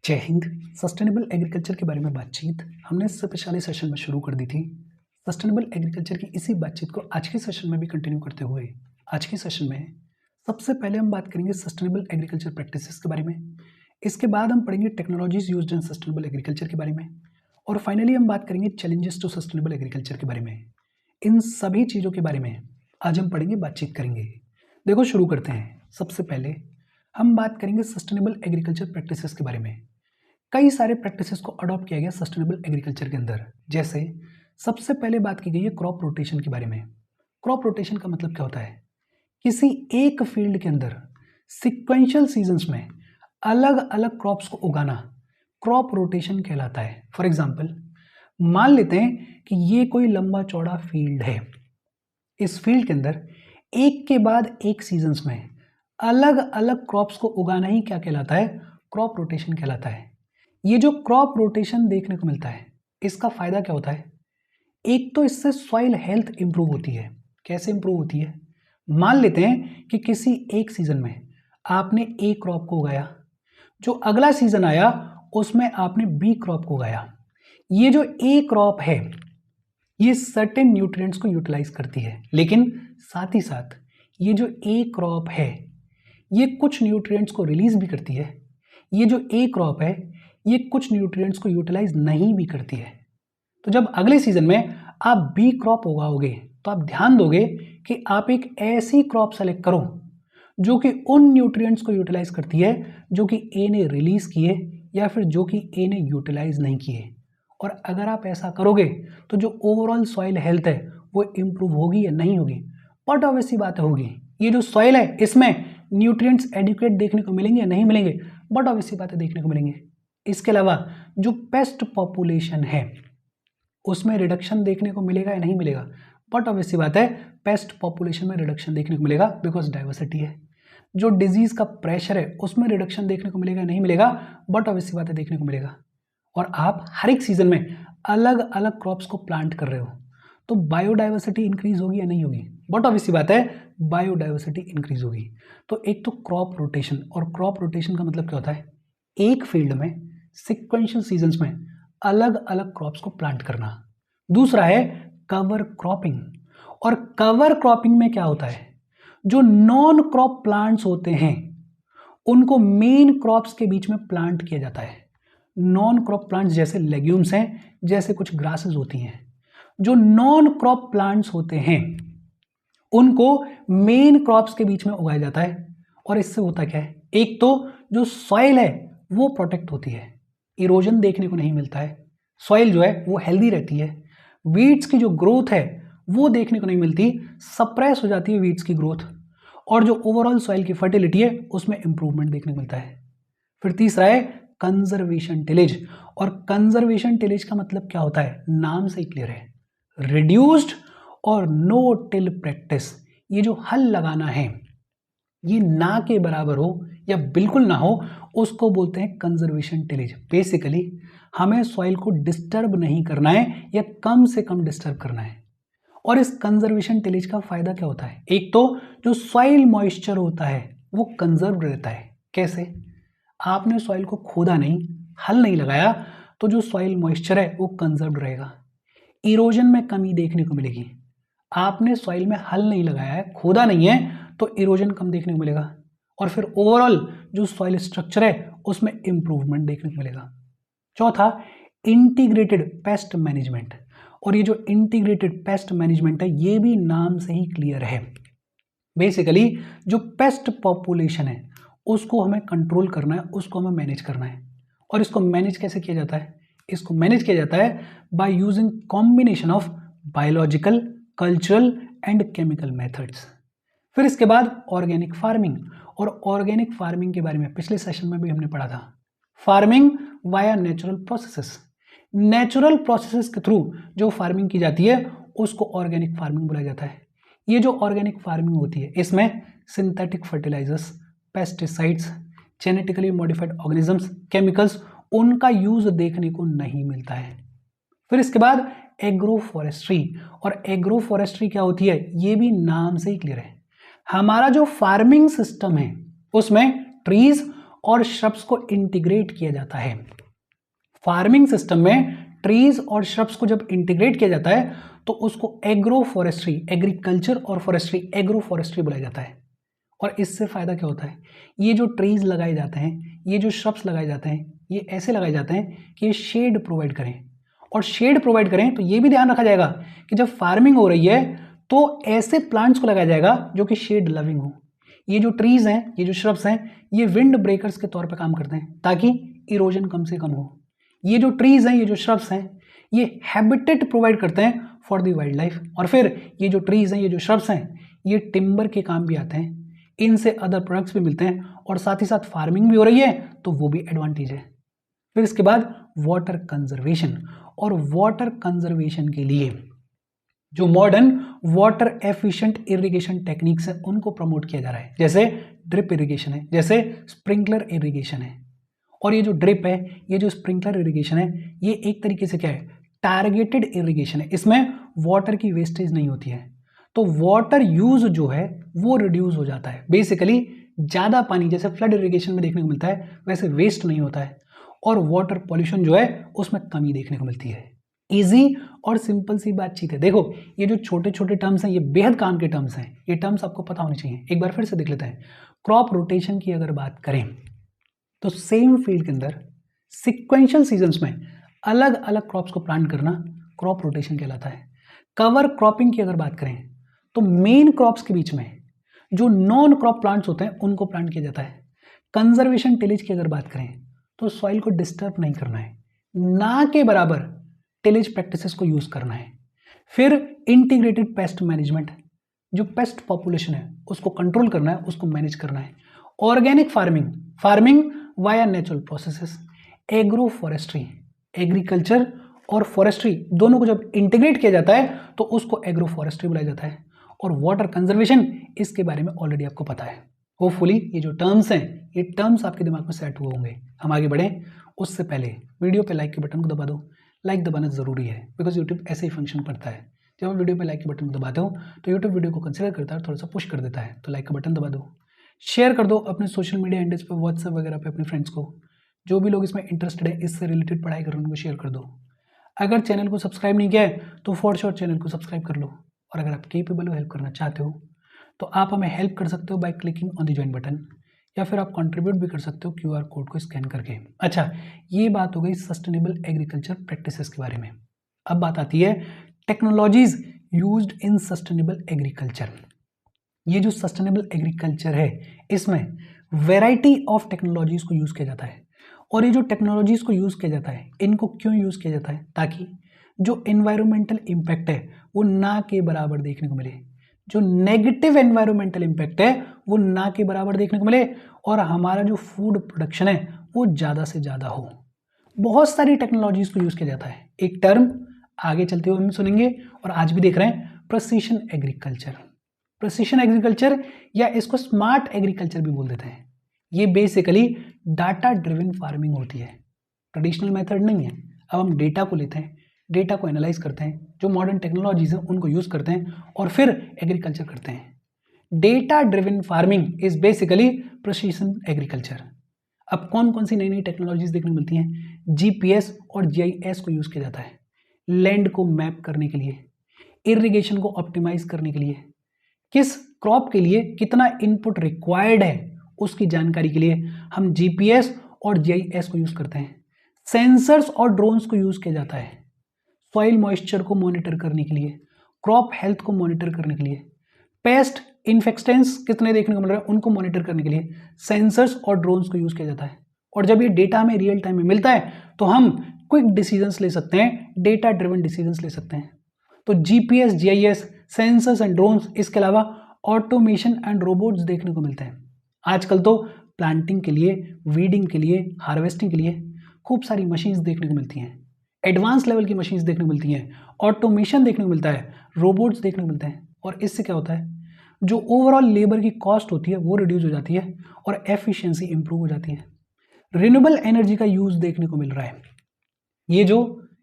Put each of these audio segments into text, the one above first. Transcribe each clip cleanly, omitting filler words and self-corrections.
जय Hind. Sustainable agriculture के बारे में बातचीत हमने इससे पिछले सेशन में शुरू कर दी थी। सस्टेनेबल एग्रीकल्चर की इसी बातचीत को आज के सेशन में भी कंटिन्यू करते हुए आज के सेशन में सबसे पहले हम बात करेंगे सस्टेनेबल एग्रीकल्चर प्रैक्टिसेस के बारे में। इसके बाद हम पढ़ेंगे technologies used in sustainable agriculture के बारे में और फाइनली हम बात करेंगे चैलेंजेस टू सस्टेनेबल एग्रीकल्चर के बारे में। इन सभी चीज़ों के बारे में आज हम पढ़ेंगे, बातचीत करेंगे। देखो शुरू करते हैं। सबसे पहले हम बात करेंगे सस्टेनेबल एग्रीकल्चर प्रैक्टिसेस के बारे में। कई सारे प्रैक्टिसेस को अडॉप्ट किया गया सस्टेनेबल एग्रीकल्चर के अंदर। जैसे सबसे पहले बात की गई है क्रॉप रोटेशन के बारे में। क्रॉप रोटेशन का मतलब क्या होता है? किसी एक फील्ड के अंदर सिक्वेंशियल सीजन्स में अलग अलग क्रॉप्स को उगाना क्रॉप रोटेशन कहलाता है। फॉर एग्जाम्पल, मान लेते हैं कि ये कोई लंबा चौड़ा फील्ड है। इस फील्ड के अंदर एक के बाद एक सीजन्स में अलग अलग क्रॉप्स को उगाना ही क्या कहलाता है? क्रॉप रोटेशन कहलाता है। ये जो क्रॉप रोटेशन देखने को मिलता है, इसका फायदा क्या होता है? एक तो इससे सॉइल हेल्थ इंप्रूव होती है। कैसे इंप्रूव होती है? मान लेते हैं कि किसी एक सीजन में आपने ए क्रॉप को उगाया, जो अगला सीजन आया उसमें आपने बी क्रॉप को उगाया। ये जो ए क्रॉप है ये सर्टेन न्यूट्रिएंट्स को यूटिलाइज करती है, लेकिन साथ ही साथ ये जो ए क्रॉप है ये कुछ न्यूट्रिएंट्स को रिलीज भी करती है। ये जो ए क्रॉप है ये कुछ न्यूट्रिएंट्स को यूटिलाइज नहीं भी करती है। तो जब अगले सीजन में आप बी क्रॉप उगाओगे तो आप ध्यान दोगे कि आप एक ऐसी क्रॉप सेलेक्ट करो जो कि उन न्यूट्रिएंट्स को यूटिलाइज करती है जो कि ए ने रिलीज किए या फिर जो कि ए ने यूटिलाइज नहीं किए। और अगर आप ऐसा करोगे तो जो ओवरऑल सॉइल हेल्थ है वो इंप्रूव होगी या नहीं होगी? बट ऑब्वियस बात होगी। ये जो सॉइल है इसमें न्यूट्रिएंट्स एडिक्वेट देखने को मिलेंगे या नहीं मिलेंगे? बट ऑब्वियस बातें देखने को मिलेंगे। इसके अलावा जो पेस्ट पॉपुलेशन है उसमें रिडक्शन देखने को मिलेगा या नहीं मिलेगा? बट ऑब्वियस बात है पेस्ट पॉपुलेशन में रिडक्शन देखने को मिलेगा, बिकॉज डाइवर्सिटी है। जो डिजीज का प्रेशर है उसमें रिडक्शन देखने को मिलेगा या नहीं मिलेगा? बट ऑब्वियस बात है देखने को मिलेगा। और आप हर एक सीजन में अलग अलग क्रॉप्स को प्लांट कर रहे हो तो बायोडाइवर्सिटी इंक्रीज होगी या नहीं होगी? बट ऑब्वियस बात है बायोडाइवर्सिटी इंक्रीज होगी। तो एक तो क्रॉप रोटेशन, और क्रॉप रोटेशन का मतलब क्या होता है? एक फील्ड में सिक्वेंशियल सीजन्स में अलग अलग क्रॉप्स को प्लांट करना। दूसरा है कवर क्रॉपिंग, और कवर क्रॉपिंग में क्या होता है? जो नॉन क्रॉप प्लांट्स होते हैं उनको मेन क्रॉप्स के बीच में प्लांट किया जाता है। नॉन क्रॉप प्लांट्स जैसे लेग्यूम्स हैं, जैसे कुछ ग्रासेस होती हैं। जो नॉन क्रॉप प्लांट्स होते हैं उनको मेन क्रॉप्स के बीच में उगाया जाता है। और इससे होता क्या है? एक तो जो सॉइल है वो प्रोटेक्ट होती है, इरोजन देखने को नहीं मिलता है, सॉइल जो है वो हेल्दी रहती है, वीड्स की जो ग्रोथ है वो देखने को नहीं मिलती, सप्रेस हो जाती है वीड्स की ग्रोथ, और जो ओवरऑल सॉइल की फर्टिलिटी है उसमें इंप्रूवमेंट देखने को मिलता है। फिर तीसरा है कंजर्वेशन टिलेज, और कंजर्वेशन टिलेज का मतलब क्या होता है? नाम से ही क्लियर है, रिड्यूस्ड और नो टिल प्रैक्टिस। ये जो हल लगाना है ये ना के बराबर हो या बिल्कुल ना हो उसको बोलते हैं कंजर्वेशन टिलेज। बेसिकली हमें सॉइल को डिस्टर्ब नहीं करना है या कम से कम डिस्टर्ब करना है। और इस कंजर्वेशन टिलेज का फायदा क्या होता है? एक तो जो सॉइल मॉइस्चर होता है वो कंजर्व रहता है। कैसे? आपने सॉइल को खोदा नहीं, हल नहीं लगाया, तो जो सॉइल मॉइस्चर है वो कंजर्व रहेगा, इरोजन में कमी देखने को मिलेगी। आपने सॉइल में हल नहीं लगाया है, खोदा नहीं है, तो इरोजन कम देखने को मिलेगा, और फिर ओवरऑल जो सॉइल स्ट्रक्चर है उसमें इंप्रूवमेंट देखने को मिलेगा। चौथा, इंटीग्रेटेड पेस्ट मैनेजमेंट, और ये जो इंटीग्रेटेड पेस्ट मैनेजमेंट है ये भी नाम से ही क्लियर है। बेसिकली जो पेस्ट पॉपुलेशन है उसको हमें कंट्रोल करना है, उसको हमें मैनेज करना है। और इसको मैनेज कैसे किया जाता है? इसको मैनेज किया जाता है by using combination of biological, cultural and chemical methods. फिर इसके बाद ऑर्गेनिक फार्मिंग, और ऑर्गेनिक फार्मिंग के बारे में पिछले सेशन में भी हमने पढ़ा था। Farming via natural processes, natural processes के थ्रू जो फार्मिंग की जाती है उसको ऑर्गेनिक फार्मिंग बोला जाता है। ये जो ऑर्गेनिक फार्मिंग होती है इसमें synthetic fertilisers, pesticides, genetically modified organisms, chemicals, उनका यूज देखने को नहीं मिलता है। फिर इसके बाद एग्रो फॉरेस्ट्री, और एग्रो फॉरेस्ट्री क्या होती है ये भी नाम से ही क्लियर है। हमारा जो फार्मिंग सिस्टम है उसमें ट्रीज और श्रब्स को इंटीग्रेट किया जाता है। फार्मिंग सिस्टम में ट्रीज और श्रब्स को जब इंटीग्रेट किया जाता है तो उसको एग्रो फॉरेस्ट्री, एग्रीकल्चर और फॉरेस्ट्री, एग्रो फॉरेस्ट्री बुलाया जाता है। और इससे फायदा क्या होता है, ये जो ट्रीज लगाए जाते हैं, ये जो श्रब्स लगाए जाते हैं, ये ऐसे लगाए जाते हैं कि ये शेड प्रोवाइड करें। और शेड प्रोवाइड करें तो ये भी ध्यान रखा जाएगा कि जब फार्मिंग हो रही है तो ऐसे प्लांट्स को लगाया जाएगा जो कि शेड लविंग हो। ये जो ट्रीज हैं, ये जो श्रब्स हैं, ये विंड ब्रेकर्स के तौर पर काम करते हैं ताकि इरोजन कम से कम हो। ये जो ट्रीज हैं, ये जो श्रब्स हैं, ये हैबिटेट प्रोवाइड करते हैं फॉर द वाइल्ड लाइफ। और फिर ये जो ट्रीज हैं, ये जो श्रब्स हैं, ये टिम्बर के काम भी आते हैं, इनसे अदर प्रोडक्ट्स भी मिलते हैं और साथ ही साथ फार्मिंग भी हो रही है तो वो भी एडवांटेज है। फिर इसके बाद वाटर कंजर्वेशन, और वाटर कंजर्वेशन के लिए जो modern water efficient irrigation techniques है उनको प्रमोट किया जा रहा है, जैसे ड्रिप इरिगेशन है, जैसे स्प्रिंकलर इरिगेशन है। और ये जो ड्रिप है, ये जो स्प्रिंकलर इरिगेशन है, ये एक तरीके से क्या है, टारगेटेड इरिगेशन है। इसमें वाटर की वेस्टेज नहीं होती है, तो वाटर यूज जो है वो रिड्यूस हो जाता है। बेसिकली ज़्यादा पानी जैसे फ्लड इरिगेशन में देखने को मिलता है वैसे वेस्ट नहीं होता है, और वाटर पॉल्यूशन जो है उसमें कमी देखने को मिलती है। इजी और सिंपल सी बातचीत है। देखो ये जो छोटे छोटे टर्म्स हैं ये बेहद काम के टर्म्स हैं, ये टर्म्स आपको पता होने चाहिए। एक बार फिर से देख लेते हैं। क्रॉप रोटेशन की अगर बात करें तो सेम फील्ड के अंदर सिक्वेंशियल सीजन्स में अलग अलग क्रॉप्स को प्लांट करना क्रॉप रोटेशन कहलाता है। कवर क्रॉपिंग की अगर बात करें तो मेन क्रॉप्स के बीच में जो नॉन क्रॉप प्लांट्स होते हैं उनको प्लांट किया जाता है। कंजर्वेशन टिलेज की अगर बात करें तो सॉइल को डिस्टर्ब नहीं करना है, ना के बराबर टिलेज प्रैक्टिसेस को यूज करना है। फिर इंटीग्रेटेड पेस्ट मैनेजमेंट, जो पेस्ट पॉपुलेशन है उसको कंट्रोल करना है, उसको मैनेज करना है। Organic farming, farming via natural processes. Agro forestry, agriculture और फॉरेस्ट्री दोनों को जब इंटीग्रेट किया जाता है तो उसको एग्रो फॉरेस्ट्री बुलाया जाता है। और वाटर कंजर्वेशन, इसके बारे में ऑलरेडी आपको पता है। होपफुली ये जो टर्म्स हैं ये टर्म्स आपके दिमाग में सेट हुए होंगे। हम आगे बढ़ें उससे पहले वीडियो पे लाइक के बटन को दबा दो। लाइक दबाना ज़रूरी है बिकॉज यूट्यूब ऐसे ही फंक्शन करता है। जब आप वीडियो पे लाइक के बटन को दबाते हो तो यूट्यूब वीडियो को कंसिडर करता है और थोड़ा सा पुश कर देता है। तो लाइक का बटन दबा दो, शेयर कर दो अपने सोशल मीडिया हैंडल्स पे, व्हाट्सएप वगैरह पे अपने फ्रेंड्स को। जो भी लोग इसमें इंटरेस्टेड है, इससे रिलेटेड पढ़ाई कर उनको शेयर कर दो। अगर चैनल को सब्सक्राइब नहीं किया है तो फॉर श्योर चैनल को सब्सक्राइब कर लो। और अगर आप केपेबल हो हेल्प करना चाहते हो तो आप हमें हेल्प कर सकते हो by clicking on the join button, या फिर आप कंट्रीब्यूट भी कर सकते हो QR कोड को स्कैन करके। अच्छा, ये बात हो गई सस्टेनेबल एग्रीकल्चर प्रैक्टिसेस के बारे में। अब बात आती है technologies used in sustainable agriculture. ये जो सस्टेनेबल एग्रीकल्चर है इसमें वैरायटी ऑफ टेक्नोलॉजीज को यूज़ किया जाता है। और ये जो टेक्नोलॉजीज को यूज़ किया जाता है, इनको क्यों यूज़ किया जाता है, ताकि जो एनवायरमेंटल इम्पैक्ट है वो ना के बराबर देखने को मिले, जो नेगेटिव एनवायरमेंटल इम्पैक्ट है वो ना के बराबर देखने को मिले, और हमारा जो फूड प्रोडक्शन है वो ज़्यादा से ज़्यादा हो। बहुत सारी टेक्नोलॉजीज को यूज़ किया जाता है। एक टर्म आगे चलते हुए हम सुनेंगे और आज भी देख रहे हैं, प्रिसीशन एग्रीकल्चर। प्रिसीशन एग्रीकल्चर या इसको स्मार्ट एग्रीकल्चर भी बोल देते हैं। ये बेसिकली डाटा ड्रिवन फार्मिंग होती है, ट्रेडिशनल मेथड नहीं है। अब हम डेटा को लेते हैं, डेटा को एनालाइज करते हैं, जो मॉडर्न टेक्नोलॉजीज हैं उनको यूज़ करते हैं और फिर एग्रीकल्चर करते हैं। Data driven farming is basically precision agriculture. अब कौन कौन सी नई नई टेक्नोलॉजीज देखने को मिलती हैं? GPS और GIS को यूज़ किया जाता है लैंड को मैप करने के लिए, इरिगेशन को ऑप्टिमाइज करने के लिए, किस क्रॉप के लिए कितना इनपुट रिक्वायर्ड है उसकी जानकारी के लिए हम GPS और GIS को यूज़ करते हैं। सेंसर्स और ड्रोन्स को यूज़ किया जाता है सॉइल मॉइस्चर को मॉनिटर करने के लिए, क्रॉप हेल्थ को मॉनिटर करने के लिए, पेस्ट इन्फेक्टेंस कितने देखने को मिल रहे हैं उनको मॉनिटर करने के लिए सेंसर्स और ड्रोन्स को यूज़ किया जाता है। और जब ये डेटा हमें रियल टाइम में मिलता है तो हम क्विक डिसीजंस ले सकते हैं, डेटा ड्रिवन डिसीजंस ले सकते हैं। तो GPS, GIS, sensors and drones, इसके अलावा ऑटोमेशन एंड रोबोट्स देखने को मिलते हैं। आजकल तो प्लांटिंग के लिए, वीडिंग के लिए, हार्वेस्टिंग के लिए खूब सारी मशीन्स देखने को मिलती हैं, एडवांस लेवल की मशीन्स देखने को मिलती हैं, ऑटोमेशन देखने को मिलता है, रोबोट्स देखने को मिलते हैं। और इससे क्या होता है, जो ओवरऑल लेबर की कॉस्ट होती है वो रिड्यूस हो जाती है और एफिशिएंसी इंप्रूव हो जाती है। रिन्यूएबल एनर्जी का यूज़ देखने को मिल रहा है। ये जो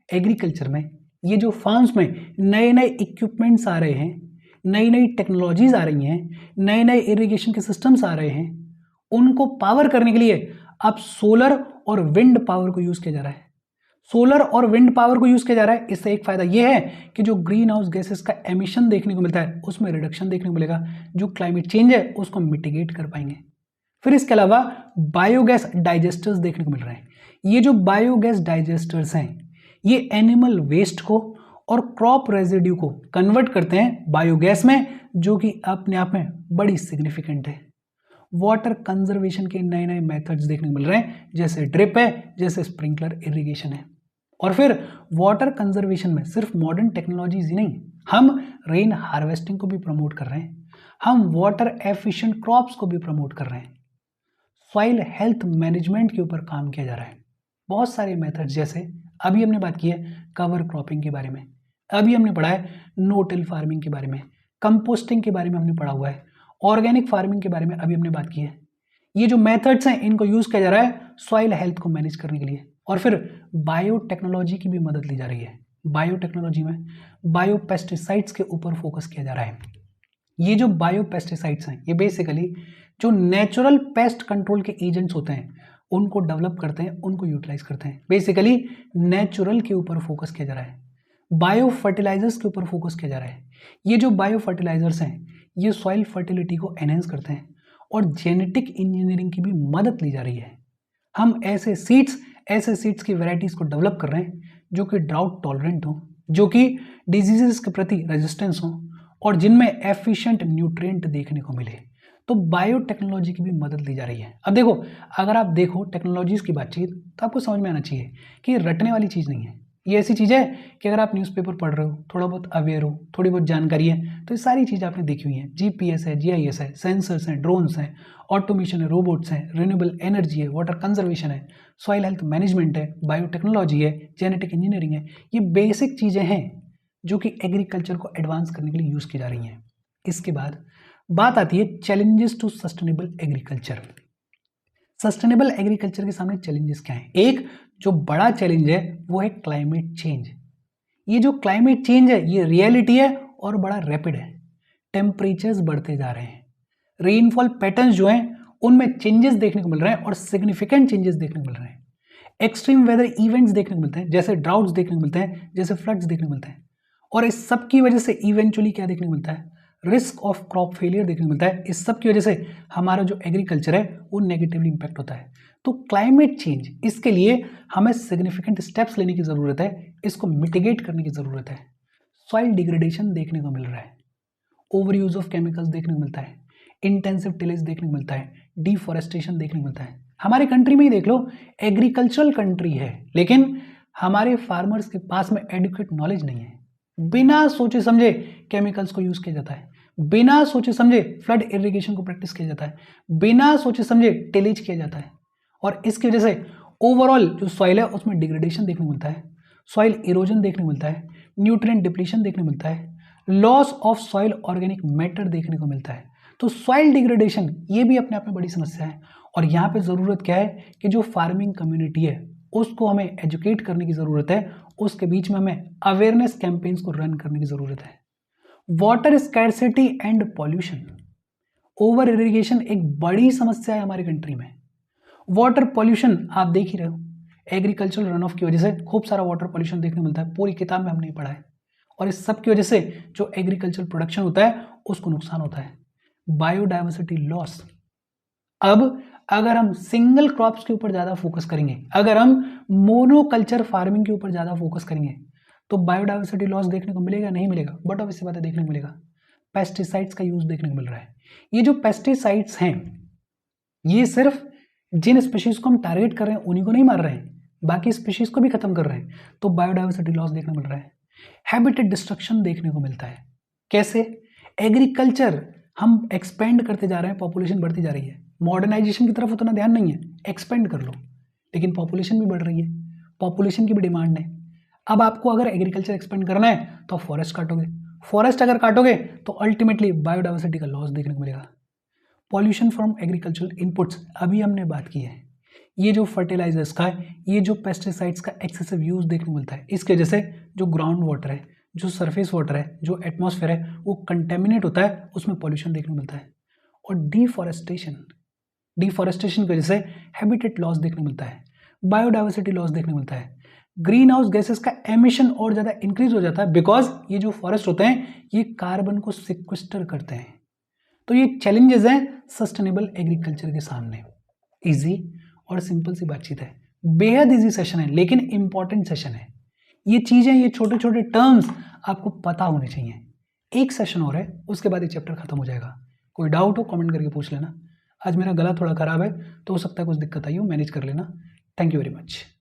एग्रीकल्चर में, ये जो फार्म्स में नए नए इक्विपमेंट्स आ रहे हैं, नई नई टेक्नोलॉजीज आ रही हैं, नए नए इरिगेशन के सिस्टम्स आ रहे हैं, उनको पावर करने के लिए अब सोलर और विंड पावर को यूज किया जा रहा है। सोलर और विंड पावर को यूज किया जा रहा है। इससे एक फायदा यह है कि जो ग्रीन हाउस गैसेस का एमिशन देखने को मिलता है उसमें रिडक्शन देखने को मिलेगा, जो क्लाइमेट चेंज है उसको मिटिगेट कर पाएंगे। फिर इसके अलावा बायोगैस डाइजेस्टर्स देखने को मिल रहे हैं। ये जो बायोगैस डाइजेस्टर्स हैं ये एनिमल वेस्ट को और क्रॉप रेजिड्यू को कन्वर्ट करते हैं बायोगैस में, जो कि अपने आप में बड़ी सिग्निफिकेंट है। वाटर कंजर्वेशन के नए नए मेथड्स देखने को मिल रहे हैं, जैसे ड्रिप है, जैसे स्प्रिंकलर इरिगेशन है। और फिर वाटर कंजर्वेशन में सिर्फ मॉडर्न टेक्नोलॉजीज ही नहीं, हम रेन हार्वेस्टिंग को भी प्रमोट कर रहे हैं, हम वाटर एफिशिएंट क्रॉप्स को भी प्रमोट कर रहे हैं, सॉइल हेल्थ मैनेजमेंट के ऊपर काम किया जा रहा है। बहुत सारे मेथड्स, जैसे अभी हमने बात की है कवर क्रॉपिंग के बारे में, अभी हमने पढ़ा है नो टिल फार्मिंग के बारे में, कंपोस्टिंग के बारे में हमने पढ़ा हुआ है, ऑर्गेनिक फार्मिंग के बारे में अभी हमने बात की है। ये जो मेथड्स हैं इनको यूज किया जा रहा है सॉइल हेल्थ को मैनेज करने के लिए। और फिर बायोटेक्नोलॉजी की भी मदद ली जा रही है। बायोटेक्नोलॉजी में बायोपेस्टिसाइड्स के ऊपर फोकस किया जा रहा है। ये जो बायोपेस्टिसाइड्स हैं ये बेसिकली जो नेचुरल पेस्ट कंट्रोल के एजेंट्स होते हैं उनको डेवलप करते हैं, उनको यूटिलाइज करते हैं। बेसिकली नेचुरल के ऊपर फोकस किया जा रहा है, बायो फर्टिलाइजर्स के ऊपर फोकस किया जा रहा है। ये जो बायो फर्टिलाइजर्स हैं ये सॉइल फर्टिलिटी को एनहेंस करते हैं और जेनेटिक इंजीनियरिंग की भी मदद ली जा रही है। हम ऐसे सीड्स की वैरायटीज को डेवलप कर रहे हैं जो कि ड्राउट टॉलरेंट हो, जो कि डिजीजेस के प्रति रेजिस्टेंस हो और जिनमें एफिशिएंट न्यूट्रिएंट देखने को मिले। तो बायोटेक्नोलॉजी की भी मदद ली जा रही है। अब देखो, अगर आप देखो टेक्नोलॉजीज की बातचीत तो आपको समझ में आना चाहिए कि ये रटने वाली चीज़ नहीं है। ये ऐसी चीज़ है कि अगर आप न्यूज़पेपर पढ़ रहे हो, थोड़ा बहुत अवेयर हो, थोड़ी बहुत जानकारी है, तो ये सारी चीज़ आपने देखी हुई है। जीपीएस है, जीआईएस है, सेंसर्स हैं, ड्रोन्स हैं, ऑटोमेशन है, रोबोट्स हैं, रिन्यूएबल एनर्जी है, वाटर कंजर्वेशन है, सॉइल हेल्थ मैनेजमेंट है, बायोटेक्नोलॉजी है, जेनेटिक इंजीनियरिंग है। ये बेसिक चीज़ें हैं जो कि एग्रीकल्चर को एडवांस करने के लिए यूज़ की जा रही हैं। इसके बाद बात आती है challenges to sustainable agriculture. Sustainable agriculture के सामने चैलेंजेस क्या हैं? एक जो बड़ा चैलेंज है वो है क्लाइमेट चेंज। ये जो क्लाइमेट चेंज है ये रियलिटी है और बड़ा रैपिड है। टेम्परेचर्स बढ़ते जा रहे हैं, रेनफॉल पैटर्न्स जो हैं उनमें चेंजेस देखने को मिल रहे हैं और सिग्निफिकेंट चेंजेस देखने को मिल रहे हैं। एक्सट्रीम वेदर इवेंट्स देखने को मिलते हैं, जैसे ड्राउट्स देखने को मिलते हैं, जैसे फ्लड्स देखने को मिलते हैं। और इस सब की वजह से इवेंचुअली क्या देखने को मिलता है? रिस्क ऑफ क्रॉप फेलियर देखने को मिलता है। इस सब की वजह से हमारा जो एग्रीकल्चर है वो नेगेटिवली इंपैक्ट होता है। तो क्लाइमेट चेंज, इसके लिए हमें सिग्निफिकेंट स्टेप्स लेने की ज़रूरत है, इसको मिटिगेट करने की ज़रूरत है। सॉइल डिग्रेडेशन देखने को मिल रहा है, ओवर यूज ऑफ केमिकल्स देखने को मिलता है, इंटेंसिव टिलेज देखने को मिलता है, डिफॉरेस्टेशन देखने को मिलता है। हमारे कंट्री में ही देख लो, एग्रीकल्चरल कंट्री है लेकिन हमारे फार्मर्स के पास में एडुकेट नॉलेज नहीं है। बिना सोचे समझे केमिकल्स को यूज किया जाता है, बिना सोचे समझे फ्लड इरिगेशन को प्रैक्टिस किया जाता है, बिना सोचे समझे टिलेज किया जाता है। और इसकी वजह से ओवरऑल जो सॉइल है उसमें डिग्रेडेशन देखने को मिलता है, सॉइल इरोजन देखने को मिलता है, न्यूट्रिएंट डिप्लीशन देखने को मिलता है, loss of soil organic matter देखने को मिलता है। तो सॉइल डिग्रेडेशन ये भी अपने आप में बड़ी समस्या है। और यहाँ पे ज़रूरत क्या है कि जो फार्मिंग कम्युनिटी है उसको हमें एजुकेट करने की ज़रूरत है, उसके बीच में हमें अवेयरनेस कैंपेन्स को रन करने की ज़रूरत है। Water scarcity and pollution, over irrigation एक बड़ी समस्या है हमारे कंट्री में। वाटर पॉल्यूशन आप देख ही रहे हो, एग्रीकल्चरल रन ऑफ की वजह से खूब सारा वाटर पॉल्यूशन देखने को मिलता है, पूरी किताब में हमने पढ़ा है। और इस सब की वजह से जो एग्रीकल्चरल प्रोडक्शन होता है उसको नुकसान होता है। बायोडाइवर्सिटी लॉस, अब अगर हम सिंगल क्रॉप्स के ऊपर ज़्यादा फोकस करेंगे, अगर हम मोनोकल्चर फार्मिंग के ऊपर ज़्यादा फोकस करेंगे तो बायोडाइवर्सिटी लॉस देखने को मिलेगा, नहीं मिलेगा? बट ऑब्वियस बात है, देखने को मिलेगा। पेस्टिसाइड्स का यूज देखने को मिल रहा है। ये जो पेस्टिसाइड्स हैं ये सिर्फ जिन स्पीशीज को हम टारगेट कर रहे हैं उन्हीं को नहीं मार रहे हैं, बाकी स्पीशीज को भी खत्म कर रहे हैं। तो बायोडाइवर्सिटी लॉस देखने को मिल रहा है। हैबिटेट डिस्ट्रक्शन देखने को मिलता है। कैसे? एग्रीकल्चर हम एक्सपेंड करते जा रहे हैं, पॉपुलेशन बढ़ती जा रही है, मॉडर्नाइजेशन की तरफ उतना ध्यान नहीं है, एक्सपेंड कर लो, लेकिन पॉपुलेशन भी बढ़ रही है, पॉपुलेशन की भी डिमांड है। अब आपको अगर एग्रीकल्चर एक्सपेंड करना है तो फॉरेस्ट काटोगे, फॉरेस्ट अगर काटोगे तो अल्टीमेटली बायोडाइवर्सिटी का लॉस देखने को मिलेगा। पॉल्यूशन फ्रॉम एग्रीकल्चरल इनपुट्स, अभी हमने बात की है। ये जो फर्टिलाइजर्स का है, ये जो पेस्टिसाइड्स का एक्सेसिव यूज देखने को मिलता है, इसकी वजह से जो ग्राउंड वाटर है, जो सरफेस वाटर है, जो एटमॉस्फेयर है वो कंटेमिनेट होता है, उसमें पॉल्यूशन देखने को मिलता है। और डिफॉरेस्टेशन, डिफॉरेस्टेशन की वजह से हैबिटेट लॉस देखने मिलता है, बायोडाइवर्सिटी लॉस देखने मिलता है, ग्रीन हाउस गैसेस का एमिशन और ज़्यादा इंक्रीज हो जाता है, बिकॉज ये जो फॉरेस्ट होते हैं ये कार्बन को सिक्वेस्टर करते हैं। तो ये चैलेंजेस हैं सस्टेनेबल एग्रीकल्चर के सामने। इजी और सिंपल सी बातचीत है, बेहद इजी सेशन है लेकिन इंपॉर्टेंट सेशन है। ये चीज़ें, ये छोटे छोटे टर्म्स आपको पता होने चाहिए। एक सेशन और है, उसके बाद ये चैप्टर खत्म हो जाएगा। कोई डाउट हो कमेंट करके पूछ लेना। आज मेरा गला थोड़ा ख़राब है तो हो सकता है कुछ दिक्कत आई हो, मैनेज कर लेना। Thank you very much.